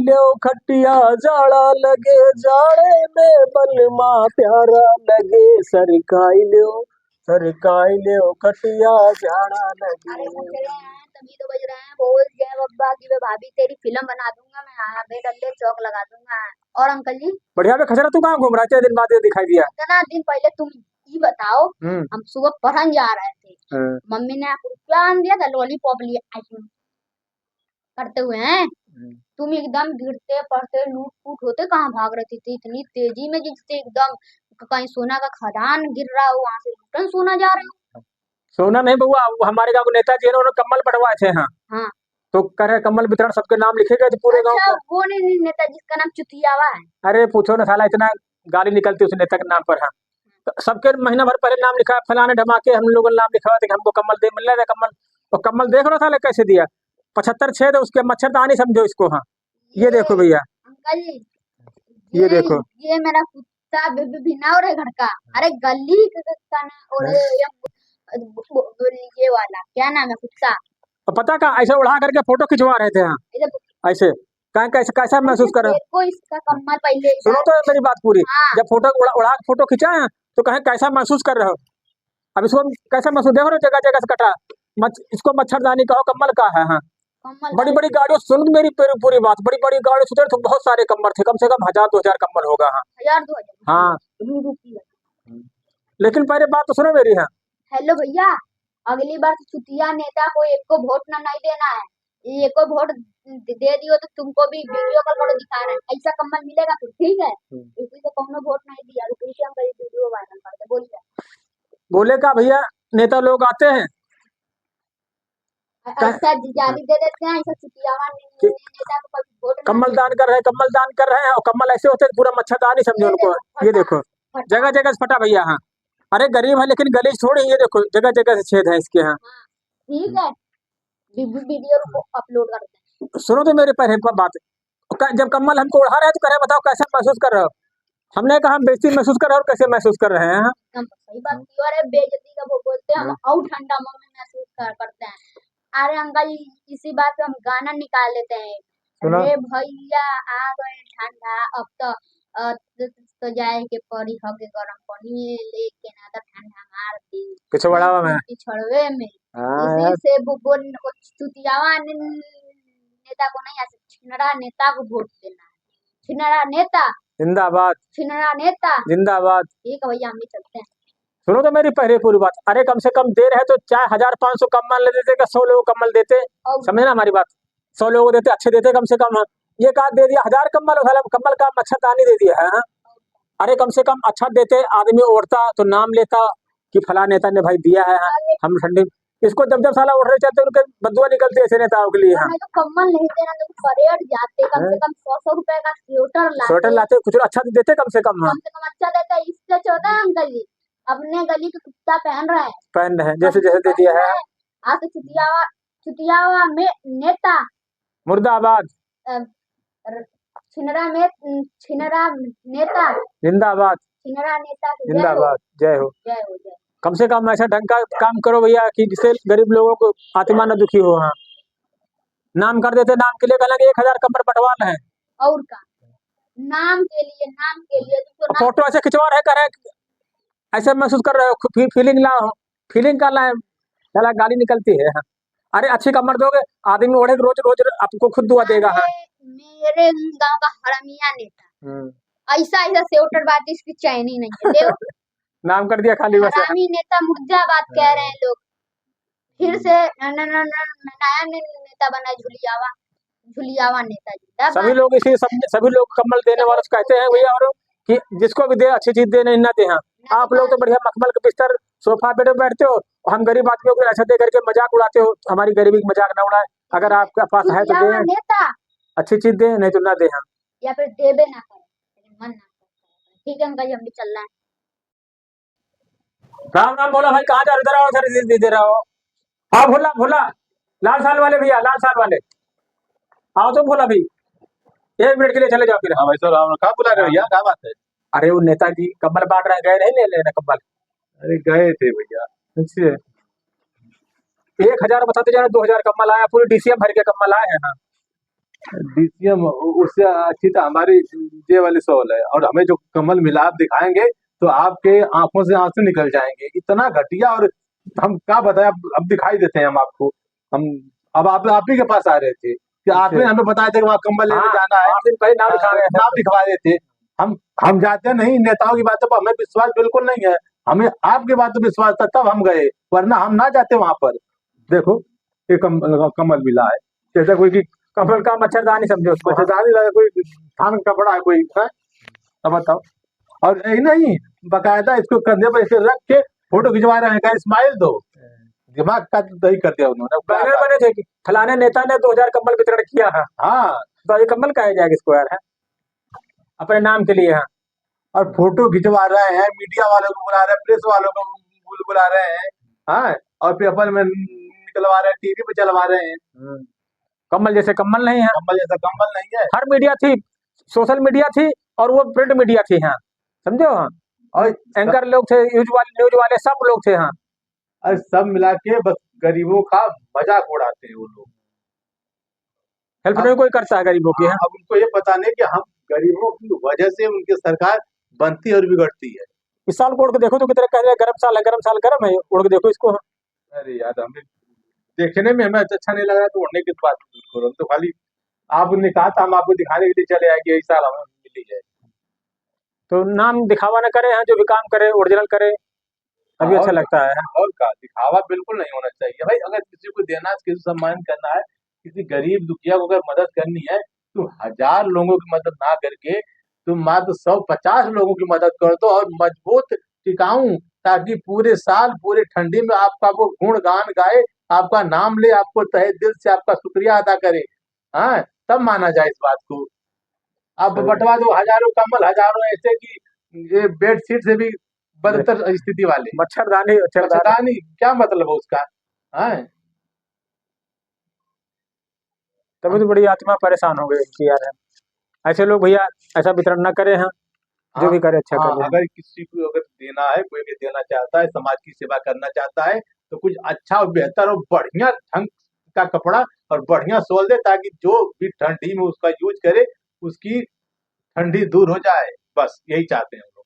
लो खटिया जाड़ा लगे जाड़े में बलमा प्यारा लगे सरकाई लो खटिया जाड़ा लगे। अरे बज रहे हैं तभी तो बज रहे हैं। बोल जय बब्बा की मैं भाभी तेरी फिल्म बना दूंगा मैं। हाँ बेटा ले चौक लगा दूंगा। और अंकल जी बढ़िया में खचरा तू कहाँ घूम रहा है? दिन बाद ये दिखाई दिया। इतना दिन पहले तुम ये बताओ, हम सुबह पढ़न जा रहे थे, मम्मी ने आपको क्या आन दिया था? लॉलीपॉप लिए आइसक्रीम करते हुए हैं। तुम एकदम गिरते पड़ते लूट फूट होते कहाँ भाग रही थी इतनी तेजी में, जिससे एकदम कहीं सोना का खदान गिर रहा हो वहां से लुटन सोना जा रहे हो। सोना नहीं बउआ, वो हमारे गाँव के नेताजी है ना, उन्होंने कम्बल बंटवाए थे। हाँ हाँ तो करे कम्बल वितरण सबके नाम लिखे गए थे पूरे गांव अच्छा का। वो नहीं नेताजी का नाम चुतियावा है। अरे पूछो ना साला, इतना गाली निकलती उस नेता के नाम पर। हाँ तो सबके महीना भर पहले नाम लिखा, फलाने ढमाके हम लोगों ने नाम लिखा हुआ था कि हमको कम्बल दे, मिल रहा था कम्बल। और कम्बल देख रहा था कैसे दिया, 75 छेद है उसके, मच्छरदानी समझो इसको। हाँ ये देखो भैया, अंकल जी ये देखो। ये मेरा कुत्ता बिना और है घर का। अरे गली का ना और ये वाला क्या नाम है कुत्ता। और पता का ऐसे उड़ा करके फोटो खिंचवा रहे थे। हाँ ऐसे कहीं कैसे कैसा महसूस कर रहे हो? देखो इसका कम्बल पहले सुनो तो मेरी बात पूरी। हाँ। जब फोटो उड़ा के फोटो खिंचा है तो कहीं कैसा महसूस कर रहे हो? अब इसको कैसा महसूस देख रहे हो? जगह जगह से कटा इसको मच्छरदानी कहो, कम्बल का है। हाँ बड़ी बड़ी गाड़ियों, सुन मेरी पूरी बात, बड़ी बड़ी गाड़ियों से तो बहुत सारे कम्बल थे, कम से कम 1000-2000 कम्बल होगा। हाँ 1000-2000 हाँ लेकिन पहले बात तो सुनो मेरी। हाँ हेलो भैया, अगली बार चुतिया नेता को एक को वोट ना नहीं देना है। एक को वोट दे दियो तो तुमको भी वीडियो कॉल करो दिखा रहे हैं ऐसा कम्बल मिलेगा फिर, ठीक है? इसी से कौनो वोट नहीं दिया तो कैसे हम वीडियो वायरल करते? बोलिए बोले का भैया, नेता लोग आते हैं ऐसा जाली दे देते हैं, ऐसा चुतियावा नेता को कभी वोट कम्बल दान कर रहे हैं, कम्बल दान कर रहे हैं, और कम्बल ऐसे होते हैं पूरा मच्छरदानी समझो उनको। ये देखो जगह जगह से फटा भैया। हाँ अरे गरीब है लेकिन गलीज थोड़ी, ये देखो जगह जगह से छेद है इसके। हाँ ठीक है, वीडियो को अपलोड करते हैं। सुनो तो मेरे पहले बात, जब कम्बल हमको उड़ा रहे हैं तो कह रहे बताओ कैसा महसूस कर रहे हो? हमने कहा हम बेइज्जती महसूस कर रहे हैं, और कैसे महसूस कर रहे हैं? सही बात की। अरे बेइज्जती का वो बोलते हैं हम और ठंडा मन में महसूस करते हैं। अरे अंकल इसी बात पे हम गाना निकाल लेते हैं। अरे भैया आ गए ठंडा अब तो तो जाए के पड़ी हके गरम पानी लेके ना तो ठंडा मार दी पिछवाड़ा में पिछड़वे में। इसी से वो चुतियावा नेता को नहीं, ऐसे छिनरा नेता को वोट देना है। छिनरा नेता जिंदाबाद, छिनरा नेता जिंदाबाद। ठीक है भैया हम भी चलते हैं। सुनो तो मेरी पहले पूरी बात, अरे कम से कम दे रहे तो चाहे 1500 कम्बल ले देते, 100 लोग कम्बल देते, समझे ना हमारी बात? 100 लोग देते, अच्छे देते कम से कम। ये कहा दे दिया 1000 कम्बल, कम्बल का मच्छरदानी दे दिया है। अरे कम से कम अच्छा देते, आदमी ओढ़ता तो नाम लेता कि फला नेता ने भाई दिया है। हम ठंडी इसको जब जब साला उड़ रहे चाहते उनके बदुआ निकलती है ऐसे नेताओं के लिए। हाँ तो कम्बल नहीं देना तो परेड जाते कम से कम 100 रुपए का स्वेटर लाते, कुछ अच्छा तो देते कम से कम। हाँ कम से कम अच्छा देता। इससे छोटा अंकल जी अपने गली के कुत्ता पहन रहे जैसे जैसे दे दिया है। आज चुतियावा में नेता मुर्दाबाद, छिनरा नेता जिंदाबाद, छिनरा नेता जिंदाबाद, जय हो। जय हो जय। कम से कम ऐसा ढंग का काम करो भैया कि जिससे गरीब लोगों को आत्मा न दुखी हो। हाँ नाम कर देते, नाम के लिए कहना 1000 कम्बल बंटवाना है, और का नाम के लिए फोटो ऐसे खिंचवा रहे, कर रहे ऐसे महसूस कर रहे हो, फीलिंग ला, फीलिंग का ला, साला गाली निकलती है। हाँ अरे अच्छी कमर दोगे, आदमी ओढ़े रोज रोज आपको खुद दुआ देगा। हाँ मेरे गांव का हरामिया नेता ऐसा स्वेटर बात इसकी चैन ही नहीं है। नाम कर दिया खाली बस। हरामी नेता मुर्दाबाद कह रहे हैं लोग। फिर से नया नेता बना झुलियावा नेता। सभी लोग इसी सभी लोग कम्बल देने वालों से कहते हैं भैया, और कि जिसको भी दे अच्छी चीज दे, नहीं ना दे। हाँ आप लोग तो बढ़िया मखमल के बिस्तर सोफा पे बैठते हो, हम गरीब आदमियों को ऐसा दे करके मजाक उड़ाते हो। हमारी गरीबी की मजाक ना उड़ाए, अगर आपके पास है तो दे, अच्छी चीज दे, नहीं तो ना दे। हाँ या फिर देबे ना करे, मन ना करे। ठीक है अंकल हम भी चल रहे हैं। राम राम बोला भाई, कहाँ जा रहे? इधर आओ, सर दे रहा हो। हाँ भोला भोला, लाल साल वाले भैया, लाल साल वाले आओ तो भोला भाई, 1 मिनट के लिए चले जाओ फिर। हाँ भाई सर, कहाँ बुला रहे भैया, क्या बात है? अरे वो नेताजी कम्बल बांट रहे, गए नहीं ले लेना कम्बल? अरे गए थे भैया। अच्छा 1000 बताते जा रहे, 2000 कम्बल आया, पूरी डीसीएम भर के कम्बल आए हैं। हाँ डीसीएम उससे अच्छी तो हमारी ये वाली सोल है। और हमें जो कमल मिलाप दिखाएंगे तो आपके आंखों से आंसू निकल जाएंगे, इतना घटिया। और हम क्या बताएं, अब दिखाई देते हैं हम आपको। हम अब आप ही के पास आ रहे थे कि आपने हमें बताया था कि वहाँ कम्बल लेने हाँ, जाना है। 8 दिन पहले नाम लिखा गया था। नाम लिखवा रहे थे। हम जाते नहीं, नेताओं की बातों पर हमें विश्वास बिल्कुल नहीं है। हमें आपकी बातों पर विश्वास था तब हम गए, वरना हम ना जाते वहां पर। देखो ये कमल मिला है, जैसा कोई कि कमल का मच्छरदानी समझो उसको। हाँ। मच्छरदानी लगा, कोई थान का कपड़ा है कोई है। अब बताओ। और यही नहीं, बकायदा इसको कंधे पर इसे रख के फोटो खिंचवा रहे हैं, कहा स्माइल दो। दिमाग का दही कर दिया उन्होंने। क्या बैनर बात बने थे कि फलाने नेता ने 2000 कंबल वितरण किया है। हाँ, तो ये कंबल कहा जाएगा इसको यार, है अपने नाम के लिए। हाँ, और फोटो खिंचवा रहे हैं, मीडिया वालों को बुला रहे हैं, प्रेस वालों को बुला रहे हैं। हाँ, और पेपर में निकलवा रहे हैं, टीवी पे चलवा रहे हैं। कम्बल जैसे कम्बल नहीं है। कंबल जैसा कंबल नहीं है। हर मीडिया थी, सोशल मीडिया थी और वो प्रिंट मीडिया थी। हाँ, समझो। हाँ, और एंकर लोग थे, न्यूज वाले सब लोग थे। हाँ, और सब मिला के बस गरीबों का मजाक उड़ाते हैं वो लोग। हेल्प अब नहीं कोई करता है गरीबों की। हाँ, अब उनको ये पता नहीं कि हम गरीबों की वजह से उनकी सरकार बनती और बिगड़ती है। इस साल को उड़ के देखो तो कितने कह रहे हैं गर्म साल है, गर्म साल गर्म है, उड़ के देखो इसको। हाँ, अरे यार, हमें देखने में हमें अच्छा नहीं लग रहा तो उड़ने की बात मत करो। हम तो खाली आपने कहा था हम आपको दिखाने के लिए चले आए कि यही साल हमें मिली है। तो नाम दिखावा न करे। हाँ, जो भी काम करे ओरिजिनल करे, तभी अच्छा लगता है। और का दिखावा बिल्कुल नहीं होना चाहिए भाई। अगर किसी को देना है, किसी को सम्मान करना है, किसी गरीब दुखिया को अगर मदद करनी है, तो 1000 लोगों की मदद ना करके तुम मात्र 150 लोगों की मदद कर दो और मजबूत टिकाऊं, ताकि पूरे साल पूरे ठंडी में आपका वो गुणगान गाए, आपका नाम ले, आपको तहे दिल से आपका शुक्रिया अदा करे। हाँ, तब माना जाए इस बात को। आप सही। बंटवा दो हजारों कम्बल, हजारों ऐसे कि ये बेडशीट से भी बदतर स्थिति वाले। मच्छरदानी मच्छरदानी मच्छरदानी क्या मतलब है उसका? हाँ, तभी हम तो बड़ी आत्मा परेशान हो गई कि यार, ऐसे लोग भैया ऐसा वितरण न करे। हाँ, जो हाँ, भी करे अच्छा हाँ, करे। अगर किसी को अगर देना है, कोई भी देना चाहता है, समाज की सेवा करना चाहता है, तो कुछ अच्छा और बेहतर और बढ़िया ढंग का कपड़ा और बढ़िया सोल दे, ताकि जो भी ठंडी में उसका यूज करे उसकी ठंडी दूर हो जाए। बस यही चाहते हैं हम लोग।